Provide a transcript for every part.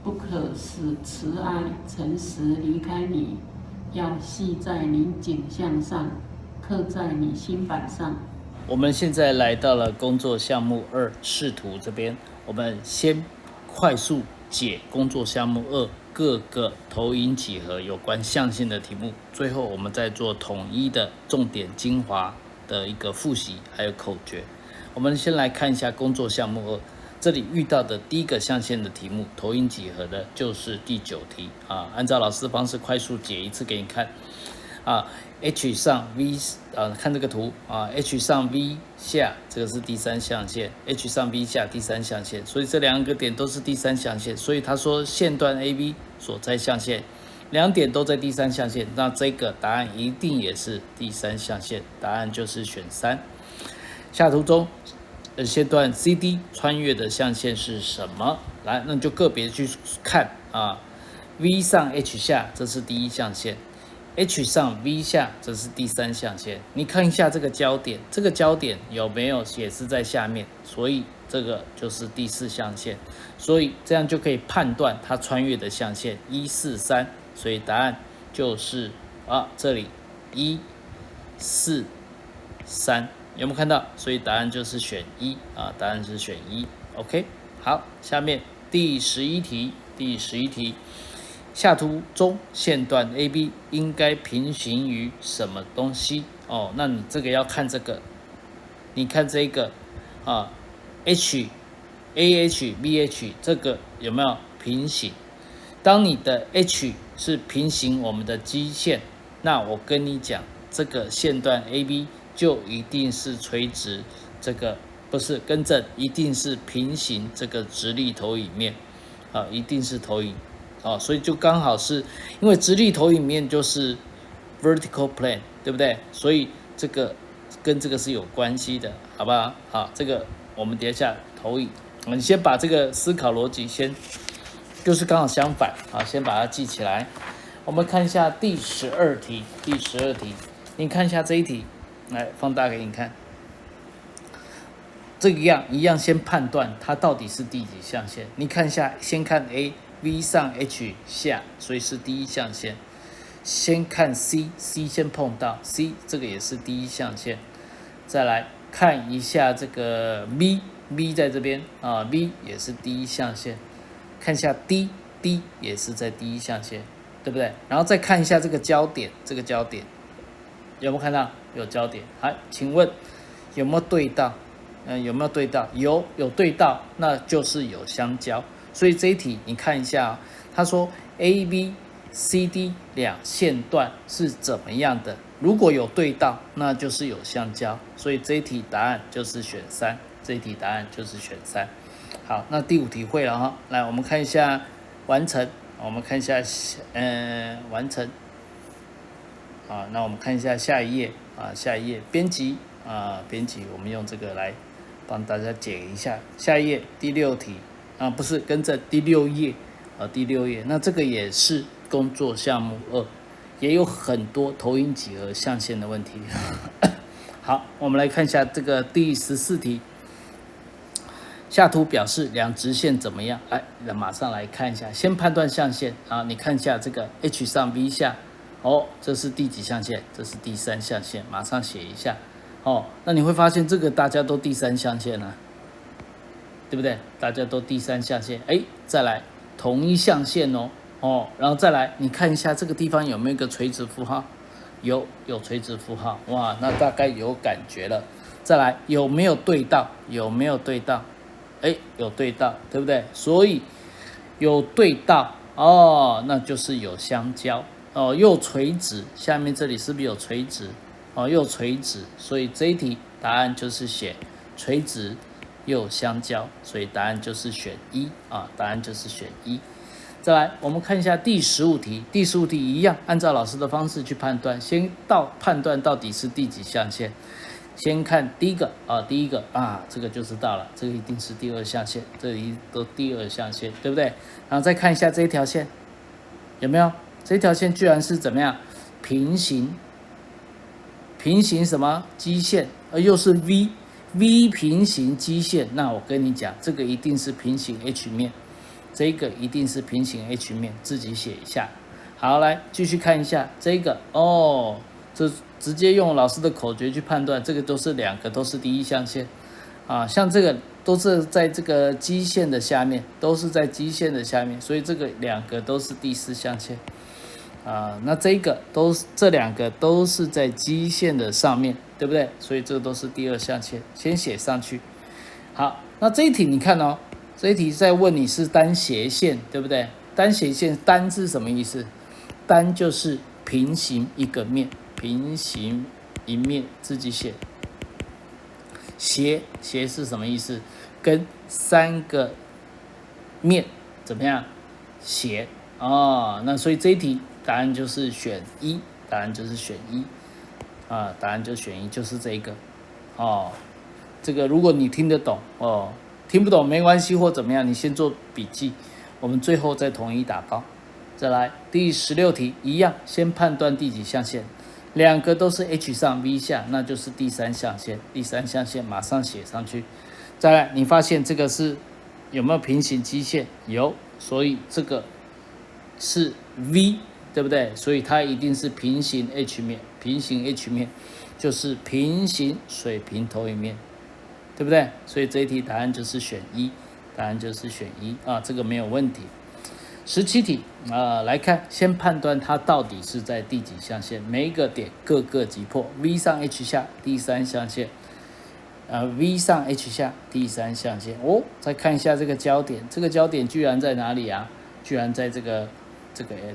不可使慈爱、诚实离开你，要系在你颈项上，刻在你心板上。我们现在来到了工作项目2视图这边，我们先快速解工作项目2各个投影几何有关象限的题目，最后我们再做统一的重点精华的一个复习，还有口诀。我们先来看一下工作项目2，这里遇到的第一个象限的题目，投影几何的，就是第9题啊。按照老师的方式快速解一次给你看啊。H 上 V 看这个图啊 ，H 上 V 下，这个是第3象限 ，H 上 V 下第3象限，所以这2个点都是第3象限，所以他说线段 AB 所在象限，2点都在第3象限，那这个答案一定也是第3象限，答案就是选3。下图中，线段 CD 穿越的象限是什么？来，那就个别去看啊 ，V 上 H 下，这是第1象限。H 上 V 下，这是第3象限。你看一下这个焦点，这个焦点有没有也是在下面？所以这个就是第4象限。所以这样就可以判断它穿越的象限1、4、3。所以答案就是这里1、4、3，有没有看到？所以答案就是选1啊，答案是选1。OK， 好，下面第11题。下图中线段 AB 应该平行于什么东西？那你这个要看这个，你看这个HAH、BH 这个有没有平行？当你的 H 是平行我们的基线，那我跟你讲，这个线段 AB 就一定是垂直，这个不是更正，一定是平行这个直立投影面一定是投影。所以就刚好是因为直立投影面就是 vertical plane， 对不对？所以这个跟这个是有关系的，好不好？好，这个我们等一下投影，你先把这个思考逻辑就是刚好相反，先把它记起来。我们看一下第12题，你看一下这一题，来放大给你看。这个一样先判断它到底是第几象限。你看一下，先看 A。V 上 H 下，所以是第1象限。先看 C 先碰到 C， 这个也是第1象限。再来看一下这个 V 在这边V 也是第1象限。看一下 D 也是在第1象限，对不对？然后再看一下这个焦点，有没有看到？有焦点。好，请问有没有对到？有没有对到？有对到，那就是有相交。所以这一题你看一下他说 A、B、C、D 2线段是怎么样的？如果有对到，那就是有相交。所以这一题答案就是选3。好，那第5题会了哈。来，我们看一下完成。我们看一下完成。那我们看一下下一页编辑我们用这个来帮大家解一下。下一页第6题。不是跟着第6页那这个也是工作项目2，也有很多投影几何象限的问题。好，我们来看一下这个第14题。下图表示2直线怎么样？马上来看一下，先判断象限你看一下这个 H 上 V 下，这是第几象限？这是第3象限，马上写一下。那你会发现这个大家都第3象限啊。对不对？大家都第3象限，再来同一象限然后再来你看一下这个地方有没有一个垂直符号？有垂直符号，哇，那大概有感觉了。再来有没有对到？有对到，对不对？所以有对到那就是有相交又垂直，下面这里是不是有垂直？又垂直，所以这一题答案就是写垂直。又相交，所以答案就是选1答案就是选1。再来，我们看一下第15题。第15题一样，按照老师的方式去判断，先判断到底是第几象限。先看第一个这个就知道了，这个一定是第2象限，这里都第2象限，对不对？然后再看一下这一条线，有没有？这条线居然是怎么样？平行什么基线？又是 V 平行基线，那我跟你讲，这个一定是平行 H 面，这个一定是平行 H 面，自己写一下。好，来继续看一下这个哦，这直接用老师的口诀去判断，这个都是两个都是第一象限啊，像这个都是在这个基线的下面，都是在基线的下面，所以这个两个都是第四象限啊。那这两个都是在基线的上面，对不对？所以这个都是第二象限，先写上去。好，那这一题你看哦，这一题在问你是单斜线，对不对？单斜线，单是什么意思？单就是平行一个面，平行一面自己写。斜是什么意思？跟三个面怎么样斜哦？那所以这一题答案就是选一，答案就是选一啊，答案就选一，就是这个哦。这个如果你听得懂哦，听不懂没关系或怎么样，你先做笔记，我们最后再统一打包。再来第16题一样，先判断第几象限，两个都是 H 上 V 下，那就是第三象限。第三象限马上写上去。再来，你发现这个是有没有平行基线？有，所以这个是 V， 对不对？所以它一定是平行 H 面，平行 H 面就是平行水平投影面，对不对？所以这一题答案就是选一，答案就是选一啊，这个没有问题。17题来看，先判断它到底是在第几象限，每一个点各个击破 V 上 H 下第三象限，V 上 H 下第三象限哦。再看一下这个焦点，这个焦点居然在哪里啊？居然在这个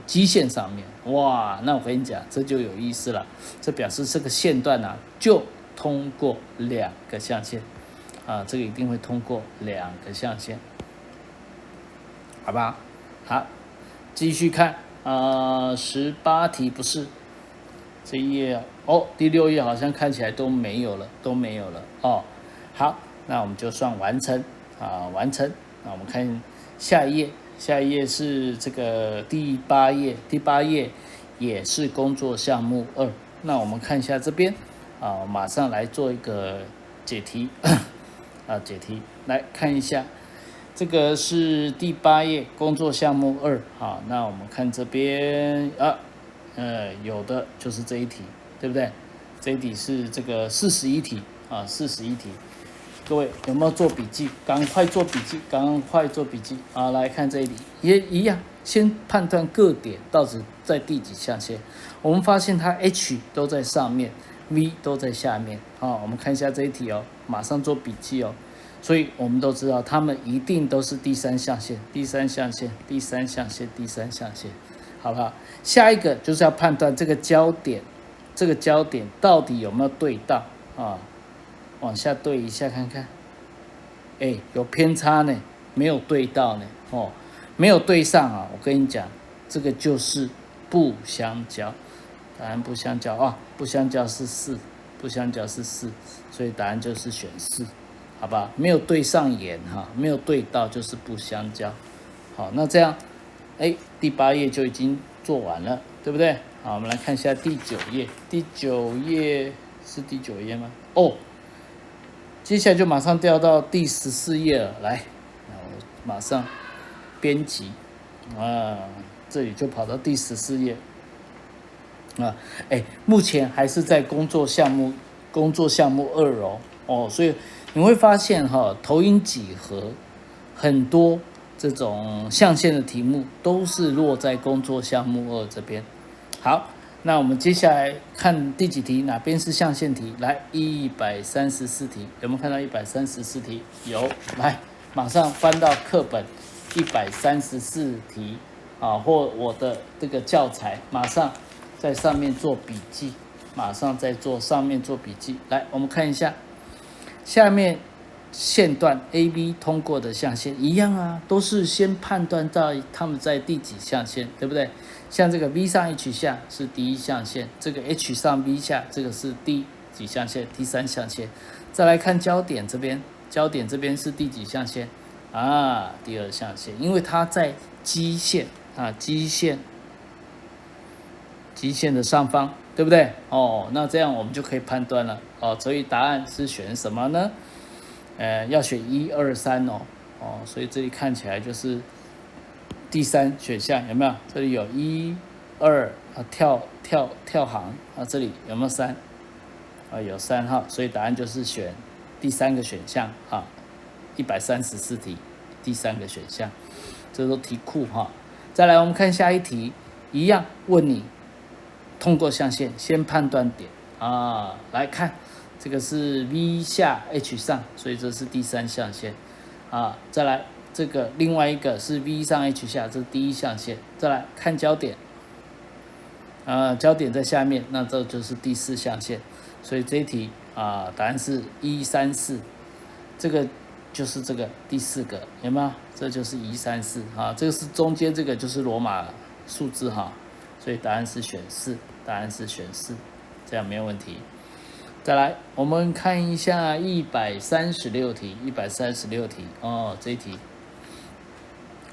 基线上面，哇！那我跟你讲，这就有意思了，这表示这个线段啊，就通过两个象限啊，这个一定会通过两个象限，好吧？好，继续看18题不是这一页哦，第6页好像看起来都没有了哦。好，那我们就算完成完成。那我们看下一页，下一页是这个第8页，第8页也是工作项目2。那我们看一下这边马上来做一个解题解题，来看一下。这个是第8页工作项目2，好，那我们看这边有的就是这一题，对不对？这一题是这个41题41题，各位有没有做笔记？赶快做笔记，赶快做笔记啊！来看这一题也一样，先判断各点到底在第几象限。我们发现它 H 都在上面 ，V 都在下面我们看一下这一题哦，马上做笔记哦。所以我们都知道，它们一定都是第三象限，第三象限，第三象限，第三象限，好不好？下一个就是要判断这个焦点，这个焦点到底有没有对到往下对一下看看，有偏差呢，没有对到呢，没有对上我跟你讲，这个就是不相交，答案不相交不相交是4，不相交是4，所以答案就是选4。好吧，没有对上眼没有对到就是不相交。好，那这样，第8页就已经做完了，对不对？好，我们来看一下第9页。第9页是第9页吗？接下来就马上调到第14页了。来，我马上编辑这里就跑到第14页目前还是在工作项目2所以你会发现投影几何很多这种象限的题目都是落在工作项目2这边。好，那我们接下来看第几题，哪边是象限题？来，134题，有没有看到134题？有，来，马上翻到课本134题或我的这个教材，马上在上面做笔记，马上在上面做笔记。来，我们看一下。下面线段 AB 通过的象限一样都是先判断到他们在第几象限，对不对？像这个 V 上 H 下是第一象限，这个 H 上 V 下这个是第几象限？第三象限。再来看焦点这边，焦点这边是第几象限？第二象限，因为它在基线基线的上方，对不对？那这样我们就可以判断了所以答案是选什么呢？要选1、2、3所以这里看起来就是第三选项有没有？这里有1、2啊，跳行啊，这里有没有3？啊，有3哈，所以答案就是选第3个选项啊。134题第3个选项，这都题库哈。再来，我们看下一题，一样问你通过象限，先判断点啊。来看，这个是 V 下 H 上，所以这是第3象限啊。再来，这个另外一个是 V 上 H 下，这是第1象限。再来看焦点，焦点在下面，那这就是第4象限。所以这一题啊，答案是134，这个就是这个第4个，有没有？这就是134啊，这个是中间这个就是罗马数字哈，所以答案是选4，答案是选4，这样没有问题。再来，我们看一下136题，136题哦，这一题，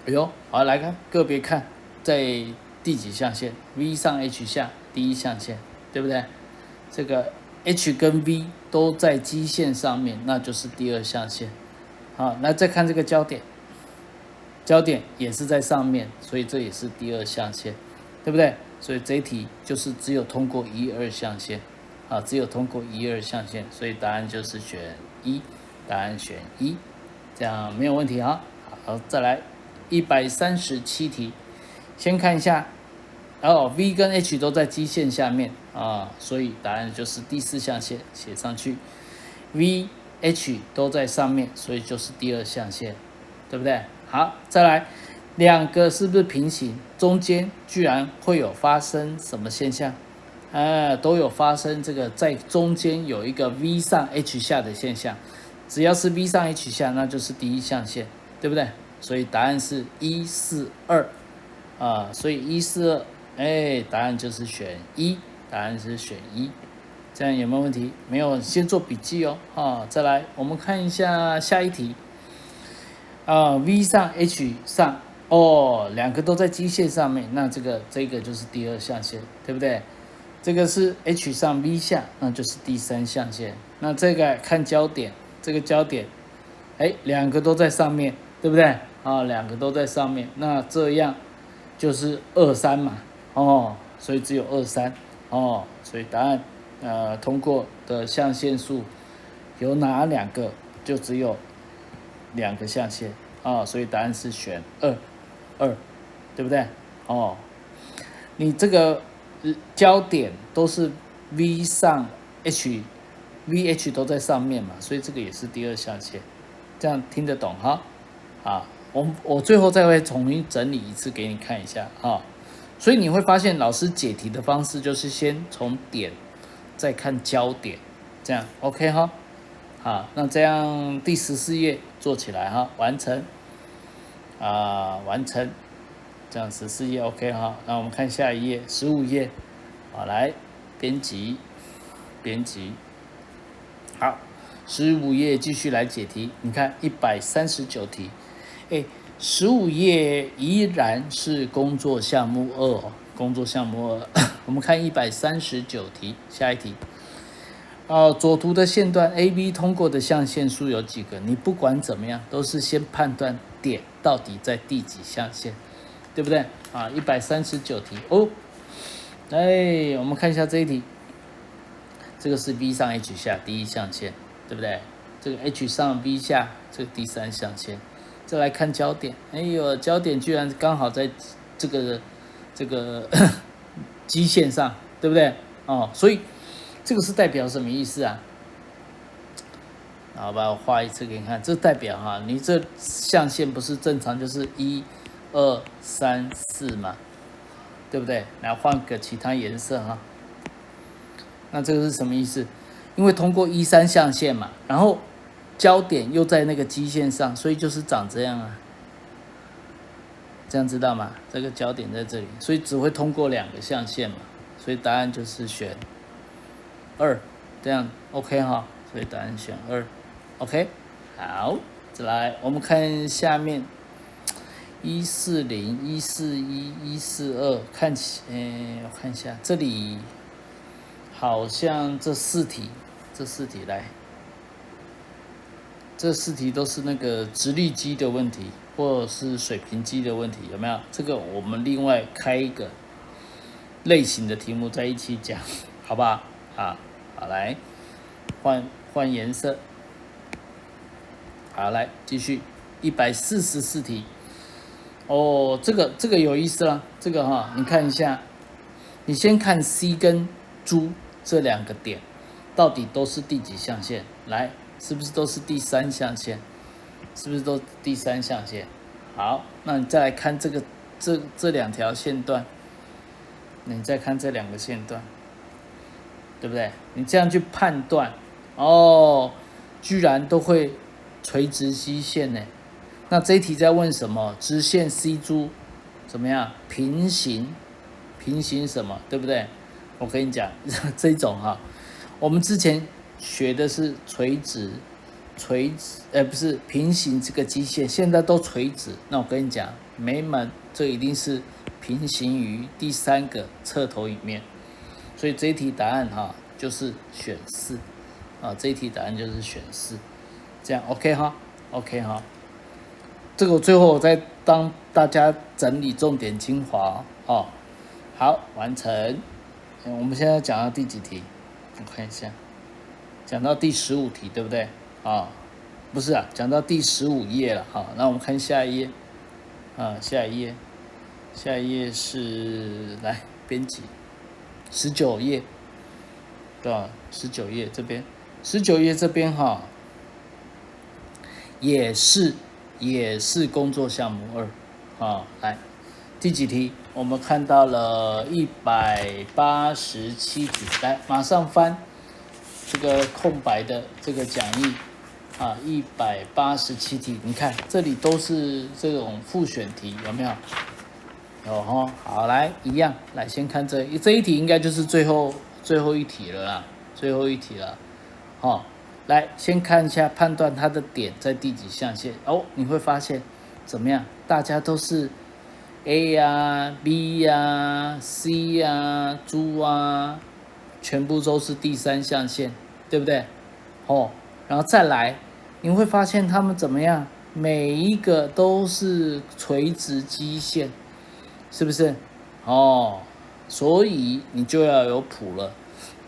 哎呦，好，来看个别看，在第几象限 ？V 上 H 下，第1象限，对不对？这个 H 跟 V 都在基线上面，那就是第2象限。好，那再看这个焦点，焦点也是在上面，所以这也是第2象限，对不对？所以这一题就是只有通过1、2象限，啊，只有通过1、2象限，所以答案就是选1，答案选1，这样没有问题啊。好，再来137题，先看一下，V 跟 H 都在基线下面啊，所以答案就是第4象限，写上去。V、H 都在上面，所以就是第2象限，对不对？好，再来，两个是不是平行？中间居然会有发生什么现象？都有发生这个在中间有一个 V 上 H 下的现象，只要是 V 上 H 下，那就是第1象限，对不对？所以答案是142啊，所以142，答案就是选1，答案是选1。这样有没有问题？没有，先做笔记哦。再来，我们看一下下一题。V 上 H 上，两个都在基线上面，那这个就是第2象限，对不对？这个是 H 上 V 下，那就是第3象限。那这个看焦点，这个焦点，两个都在上面，对不对？两个都在上面，那这样就是23嘛，所以只有23，所以答案。通过的象限数有哪2个？就只有2个象限所以答案是选2，对不对？你这个焦点都是 V 上 H，VH 都在上面嘛，所以这个也是第2象限，这样听得懂哈？我最后再会重新整理一次给你看一下所以你会发现老师解题的方式就是先从点。再看焦点，这样 OK 哈，好，那这样第14页做起来哈，完成，完成，这样14页 OK 哈，那我们看下一页15页，来编辑，好，15页继续来解题，你看139题，15页依然是工作项目2工作项目2。我们看139题，下一题。左图的线段 AB 通过的象限数有几个？你不管怎么样，都是先判断点到底在第几象限，对不对？139题我们看一下这一题，这个是 V 上 H 下第1象限，对不对？这个 H 上 V 下，这个第3象限。再来看焦点，焦点居然刚好在这个基线上，对不对？所以这个是代表什么意思啊？好吧，我画一次给你看，这代表你这象限不是正常就是1、2、3、4嘛，对不对？来换个其他颜色那这个是什么意思？因为通过1、3象限嘛，然后焦点又在那个基线上，所以就是长这样这样知道吗？这个焦点在这里，所以只会通过2个象限嘛，所以答案就是选2，这样 OK 所以答案选2 OK。 好，再来我们看下面140、141、142，看起我看一下，这里好像这4题来，这4题都是那个直立机的问题或者是水平机的问题，有没有？这个我们另外开一个类型的题目在一起讲，好不好？好，来换颜色。好，来继续144题。哦，这个有意思了。这个哈，你看一下，你先看 C 跟猪这2个点，到底都是第几象限？来，是不是都是第3象限？是不是都第3象限？好，那你再来看这2条线段，你再看这2个线段，对不对？你这样去判断，哦，居然都会垂直基线呢。那这一题在问什么？直线 C 珠怎么样？平行什么？对不对？我跟你讲，这种哈，我们之前学的是垂直，不是平行这个基线，现在都垂直。那我跟你讲，没门，这一定是平行于第3个侧投影面。所以这一题答案哈就是选4啊，这一题答案就是选4，这样 OK 哈 ，OK 哈。这个最后我再帮大家整理重点精华哦。好，完成。我们现在讲到第几题？我看一下，讲到第15题，对不对？啊，不是啊，讲到第15页了。好，那我们看下一页。啊，下一页是来编辑19页，对吧？19页这边，19页这边哈，也是工作项目2啊。来，第几题？我们看到了187题，来马上翻这个空白的这个讲义啊，187题，你看这里都是这种复选题，有没有？有哈，好，来一样，来先看这一题，应该就是最后一题了啦，最后一题了，哦，来先看一下判断它的点在第几象限哦，你会发现怎么样？大家都是 A 呀、B 呀、C 呀、猪啊，全部都是第3象限，对不对？哦，然后再来，你会发现他们怎么样？每一个都是垂直基线。是不是？哦，所以你就要有谱了。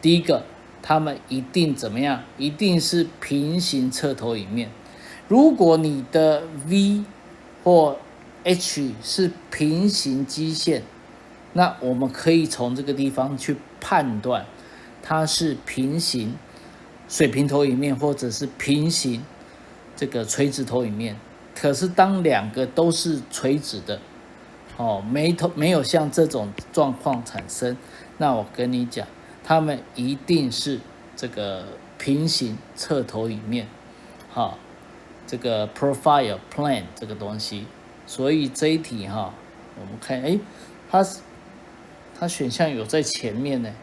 第一个，他们一定怎么样？一定是平行侧投影面。如果你的 V 或 H 是平行基线，那我们可以从这个地方去判断它是平行水平投影面，或者是平行这个垂直投影面。可是当2个都是垂直的，哦，没有像这种状况产生，那我跟你讲，他们一定是这个平行侧投影面，好，这个 profile plane 这个东西，所以这一题哈，我们看，它选项有在前面呢，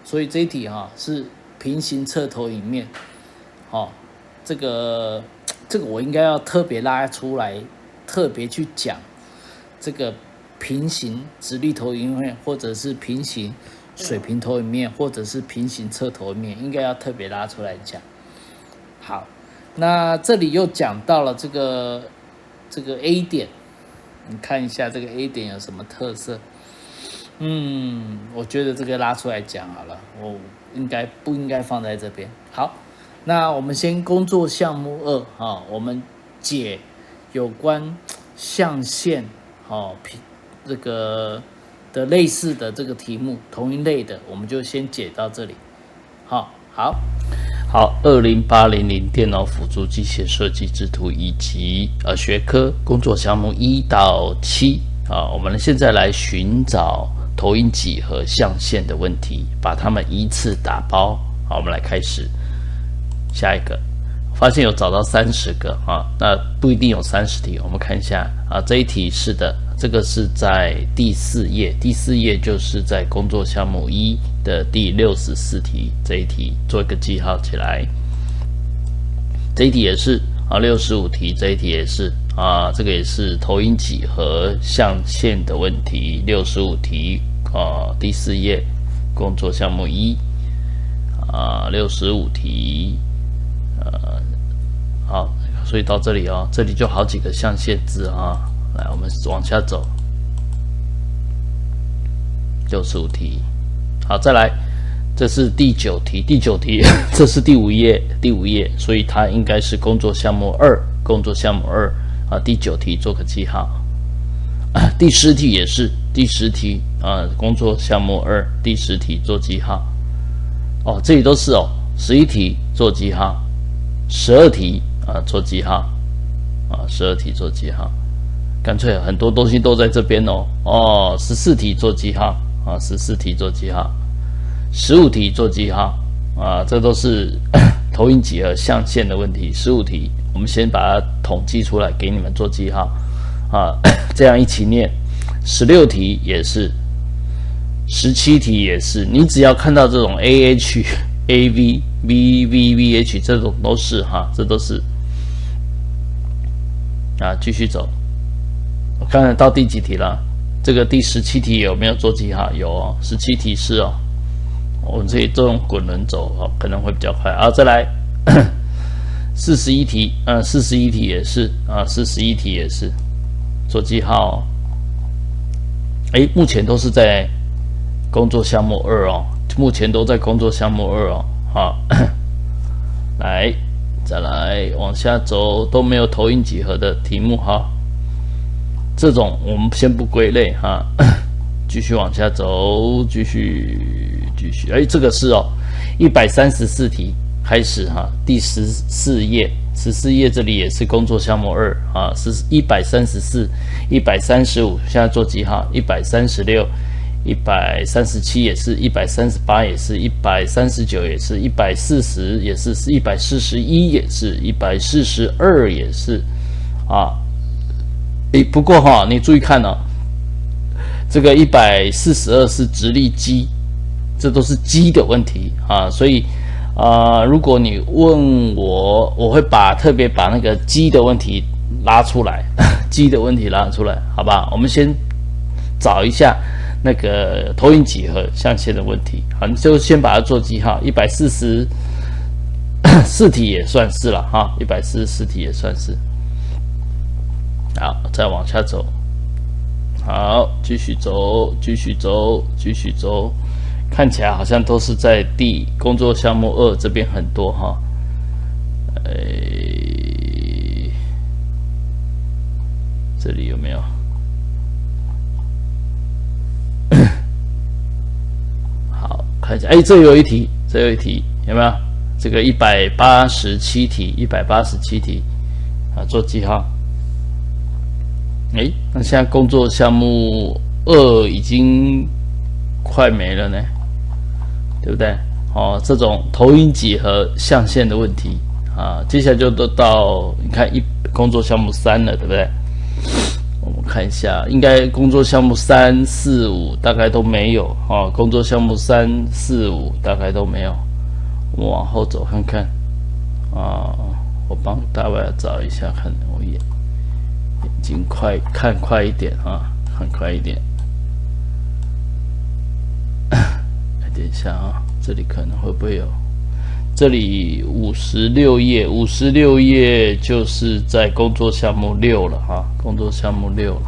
所以这一题哈是平行侧投影面，好，这个我应该要特别拉出来，特别去讲。这个平行直立投影面，或者是平行水平投影面，或者是平行侧投影面，应该要特别拉出来讲。好，那这里又讲到了这个 A 点，你看一下这个 A 点有什么特色？我觉得这个拉出来讲好了，我不应该放在这边？好，那我们先工作项目2啊，我们解有关象限。这个的类似的这个题目，同一类的，我们就先解到这里。好，2080电脑辅助机械设计之图以及学科工作项目1到7啊，我们现在来寻找投影几何象限的问题，把它们依次打包。好，我们来开始下一个。发现有找到30个啊，那不一定有30题，我们看一下啊，这一题是的，这个是在第4页就是在工作项目1的第64题，这一题做一个记号起来。这一题也是啊，65题，这一题也是啊，这个也是投影几何象限的问题，65题啊，第4页工作项目1啊，65题。好，所以到这里哦，这里就好几个象限字啊。来，我们往下走，65题。好，再来，这是第9题，第9题这是第5页，所以它应该是工作项目2，工作项目2啊，第9题做个记号。第10题也是第10题啊，工作项目2第10题做记号。哦，这里都是哦，11题做记号，12题啊做记号啊，12题做记号，干脆很多东西都在这边哦。哦，14题做记号啊，14题做记号，15题做记号啊，这都是投影几何象限的问题。15题我们先把它统计出来给你们做记号啊，这样一起念。16题也是，17题也是，你只要看到这种 AH、AV、VVVH 这种都是哈，这都是啊。继续走，我看看到第几题了？这个第17题有没有做记号？有哦，17题是哦。我们这种滚轮走哦，可能会比较快。好，再来41题，41题也是啊，41题也是做记号哦。目前都是在工作项目2哦，目前都在工作项目2哦。好，来，再来往下走，都没有投影几何的题目哈。这种我们先不归类哈，继续往下走，继续。这个是哦，134题开始哈，第14页，14页这里也是工作项目2啊，是134、135，现在做记号，136、137也是，138也是，139也是，140也是，141也是，142也是啊。不过哈，你注意看哦，这个142是直立机，这都是机的问题啊，所以如果你问我，我会特别把那个机的问题拉出来，机的问题拉出来，好吧？我们先找一下那个投影几何象限的问题，好，你就先把它做记号，144题也算是了哈，144题也算是。好，再往下走，好，继续走，看起来好像都是在工作项目2这边很多哈。这里有没有？好，看一下，这有一题有没有？这个187题啊，做记号。那现在工作项目2已经快没了呢，对不对？哦，这种投影几何象限的问题啊，接下来就都到你看工作项目3了，对不对？我们看一下，应该工作项目3、4、5大概都没有啊，工作项目3、4、5大概都没有。我们往后走看看啊，我帮大家找一下，看我眼睛看快一点啊，看快一点。等一下啊，这里可能会不会有？这里56页就是在工作项目6了哈，工作项目6了。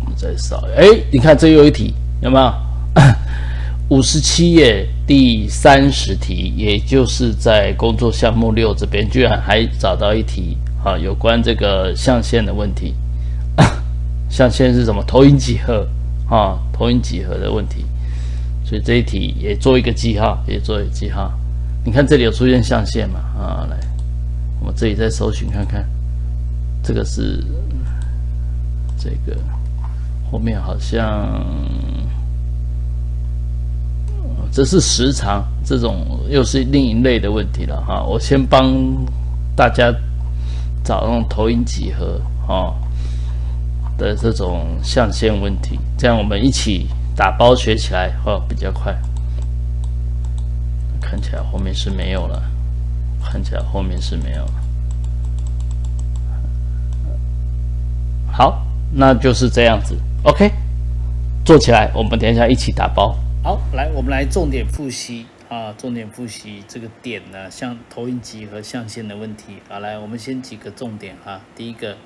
我们再扫，你看这又一题，有没有？57页第30题，也就是在工作项目6这边，居然还找到一题啊，有关这个象限的问题。象限是什么？投影几何啊，投影几何的问题。所以这一题也做一个记号，你看这里有出现象限嘛？啊，来，我们这里再搜寻看看，这个是这个后面好像。这是时长，这种又是另一类的问题了哈。我先帮大家找那种投影几何的这种象限问题，这样我们一起打包学起来比较快。看起来后面是没有了，好，那就是这样子。OK， 做起来，我们等一下一起打包。好，来，我们来重点复习。重点复习这个点呢，像投影集合象限的问题。好，来，我们先几个重点哈。第一个，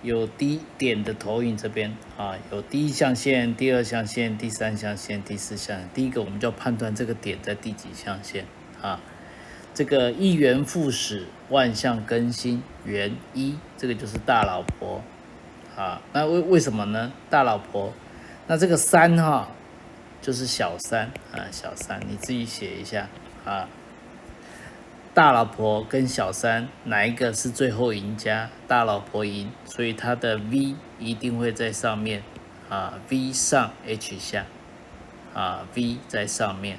有低点的投影这边有第一象限、第二象限、第三象限、第四象限。第一个，我们就要判断这个点在第几象限这个一元复始，万象更新，元一，这个就是大老婆那为什么呢？大老婆，那这个三就是小三小三你自己写一下大老婆跟小三哪一个是最后赢家？大老婆赢，所以它的 V 一定会在上面V 上 H 下V 在上面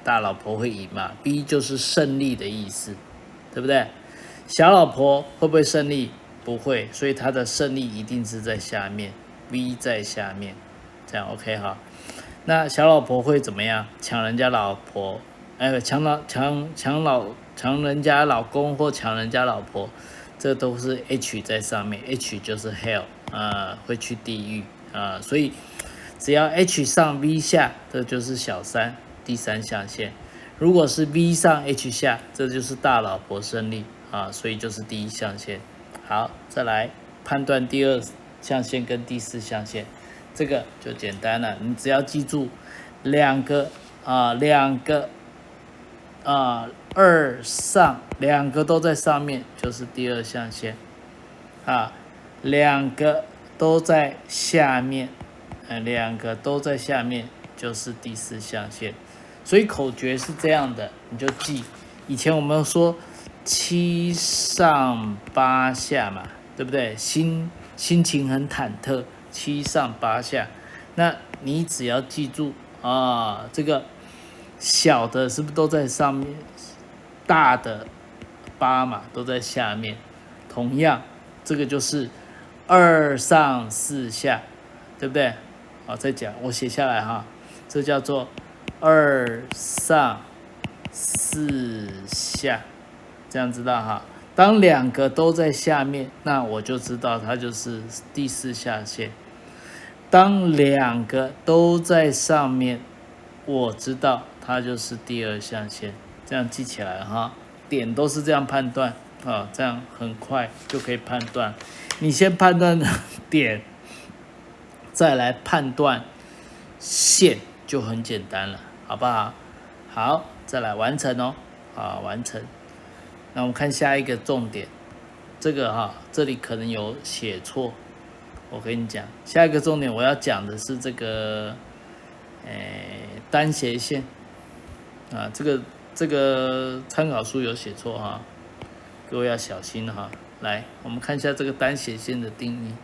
大老婆会赢嘛 ？V 就是胜利的意思，对不对？小老婆会不会胜利？不会，所以它的胜利一定是在下面 ，V 在下面，这样 OK 哈。那小老婆会怎么样？抢人家老婆，抢人家老公或抢人家老婆，这都是 H 在上面 ，H 就是 Hell 会去地狱所以只要 H 上 V 下，这就是小三，第三象限。如果是 V 上 H 下，这就是大老婆胜利所以就是第一象限。好，再来判断第二象限跟第四象限。这个就简单了，你只要记住两个二上两个都在上面就是第二象限两个都在下面两个都在下面就是第四象限。所以口诀是这样的，你就记。以前我们说7上8下嘛，对不对？心情很忐忑。7上8下，那你只要记住这个小的是不是都在上面，大的8嘛都在下面。同样，这个就是2上4下，对不对？再讲，我写下来这叫做2上4下，这样知道当两个都在下面，那我就知道它就是第四象限。当两个都在上面，我知道它就是第二象限。这样记起来点都是这样判断这样很快就可以判断。你先判断点，再来判断线，就很简单了，好不好？好，再来完成完成。那我们看下一个重点，这个这里可能有写错。我跟你讲，下一个重点我要讲的是这个，单斜线这个参考书有写错各位要小心来，我们看一下这个单斜线的定义。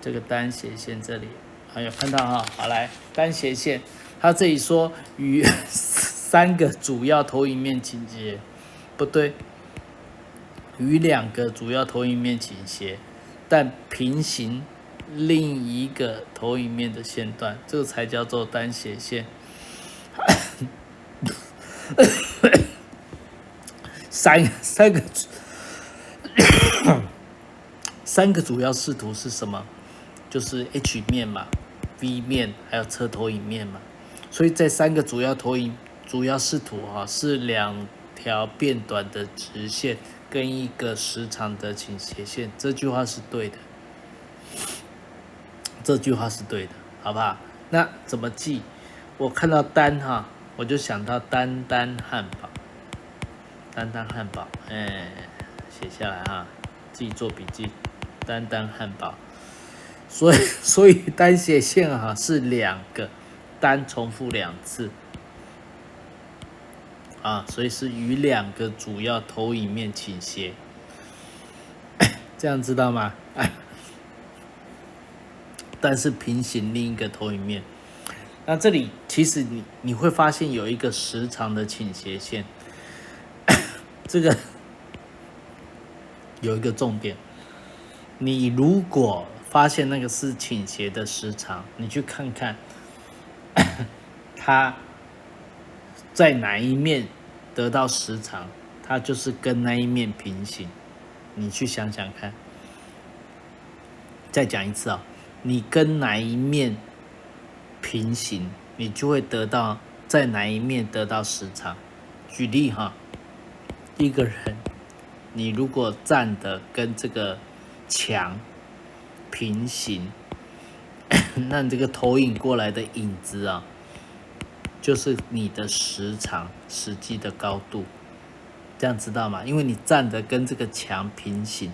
这个单斜线这里有看到好，来，单斜线，它这里说与3个主要投影面倾斜，不对，与2个主要投影面倾斜。但平行另一个投影面的线段，这个才叫做单斜线。三个主要视图是什么？就是 H 面嘛 ，V 面还有侧投影面嘛。所以这3个主要视图是2条变短的直线跟一个时长的倾斜线。这句话是对的，好不好？那怎么记？我看到单我就想到丹丹汉堡，写下来自己做笔记，丹丹汉堡。所以单斜线是2个单重复2次所以是与2个主要投影面倾斜，这样知道吗？但是平行另一个投影面。那这里其实你会发现有一个时长的倾斜线，这个有一个重点，你如果发现那个是倾斜的时长，你去看看它在哪一面得到时长，它就是跟那一面平行。你去想想看，再讲一次你跟哪一面平行，你就会得到在哪一面得到时长？举例哈，一个人，你如果站的跟这个墙平行，那你这个投影过来的影子啊，就是你的时长实际的高度，这样知道吗？因为你站的跟这个墙平行，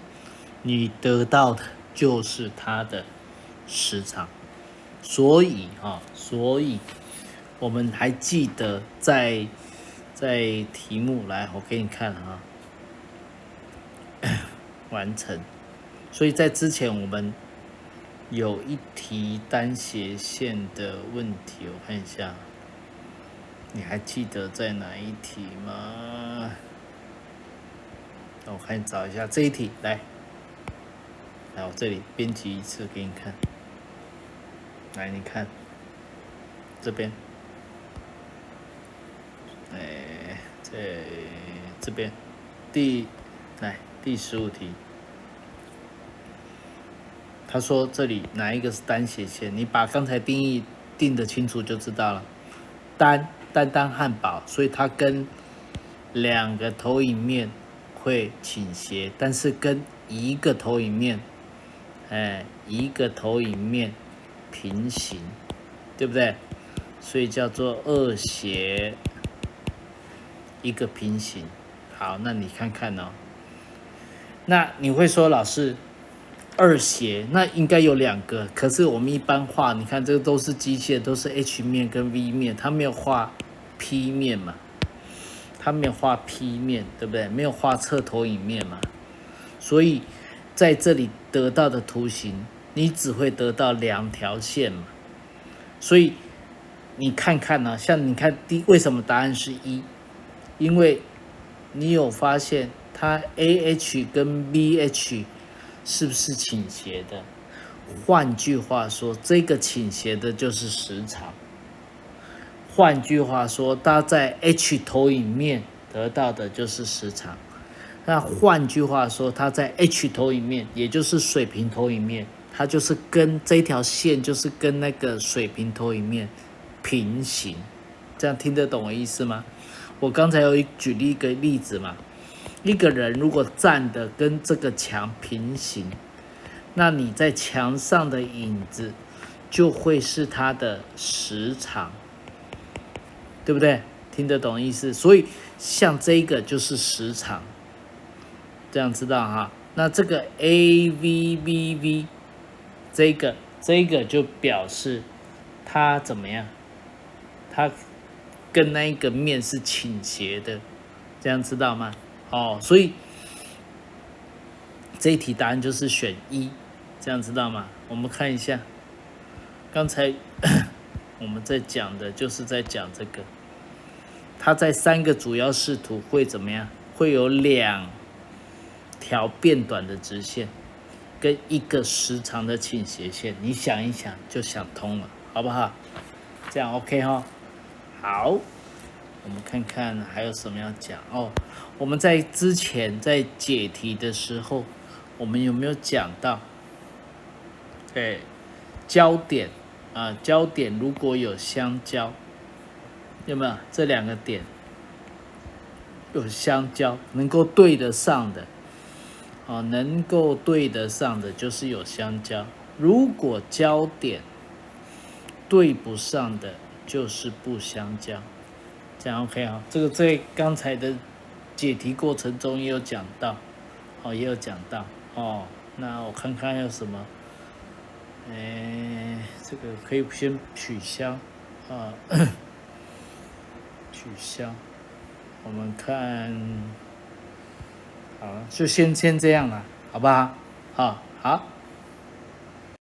你得到的就是它的时长。所以我们还记得在题目来，我给你看啊，完成。所以在之前我们有一题单斜线的问题，我看一下，你还记得在哪一题吗？那我看你找一下这一题，来，我这里编辑一次给你看。来，你看这边，这边第15题，他说这里哪一个是单斜线？你把刚才定义定得清楚就知道了。单汉堡，所以它跟2个投影面会倾斜，但是跟一个投影面，平行，对不对？所以叫做2斜一个平行。好，那你看看哦。那你会说老师，2斜那应该有2个，可是我们一般画，你看这个都是机械，都是 H 面跟 V 面，它没有画 P 面嘛，它没有画 P 面，对不对？没有画侧投影面嘛，所以在这里得到的图形，你只会得到2条线嘛。所以你看看呢，像你看为什么答案是1？因为你有发现它 AH 跟 BH 是不是倾斜的？换句话说，这个倾斜的就是时长。换句话说，它在 H 投影面得到的就是时长。那换句话说，它在 H 投影面，也就是水平投影面，它就是跟这条线就是跟那个水平投影面平行。这样听得懂我意思吗？我刚才有举例一个例子嘛，一个人如果站的跟这个墙平行，那你在墙上的影子就会是它的时长，对不对？听得懂意思？所以像这个就是时长，这样知道哈？那这个 AVBV 这个就表示它怎么样？它跟那一个面是倾斜的，这样知道吗？所以这一题答案就是选1，这样知道吗？我们看一下，刚才我们在讲的就是在讲这个，它在3个主要视图会怎么样？会有2条变短的直线，跟1个时长的倾斜线。你想一想就想通了，好不好？这样 OK 哈？好，我们看看还有什么要讲哦。我们在之前在解题的时候，我们有没有讲到？焦点啊，焦点如果有相交，有没有这2个点有相交，能够对得上的？能够对得上的就是有相交。如果焦点对不上的，就是不相交。这样 OK 啊？这个在刚才的解题过程中也有讲到，那我看看有什么，这个可以先取消啊，取消。我们看，好，就先这样了，好不好？好。